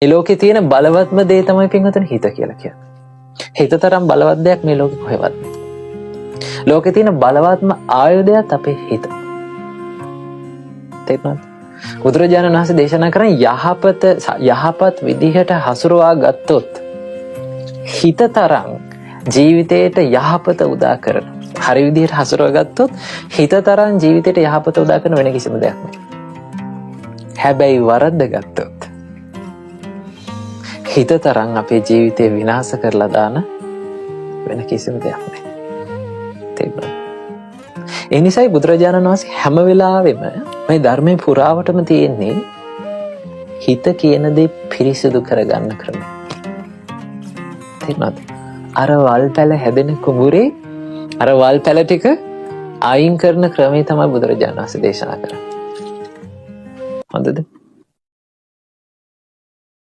මේ ලෝකේ තියෙන බලවත්ම දේ තමයි පින්වතුනි හිත කියලා කියන්නේ. හිත තරම් බලවත් දෙයක් මේ ලෝකෙ කොහෙවත් නැහැ. ලෝකේ තියෙන බලවත්ම ආයුධයත් අපේ හිත. තේරුණාද? බුදුරජාණන් වහන්සේ දේශනා කරන යහපත් විදිහට හසුරුවා ගත්තොත් හිත තරම් ජීවිතයට යහපත උදා කරන හරි විදිහට හසුරුවා ගත්තොත් හිත තරම් ජීවිතයට යහපත උදා කරන වෙන කිසිම දෙයක් නැහැ. හැබැයි වරද්ද ගත්තොත් හිත තරම් අපේ ජීවිතේ විනාශ කරලා දාන වෙන කිසිම දෙයක් නැහැ. තේරුණාද? ඒ නිසායි බුදුරජාණන් වහන්සේ හැම වෙලාවෙම මේ ධර්මයේ පුරාවටම තියෙන්නේ හිත කියන දේ පිරිසිදු කරගන්න ක්‍රමය. තේරුණාද? අර වල් පැල හැදෙන කුඹුරේ අර වල් පැල ටික අයින් කරන ක්‍රමය තමයි බුදුරජාණන් වහන්සේ දේශනා කරන්නේ. හොඳද?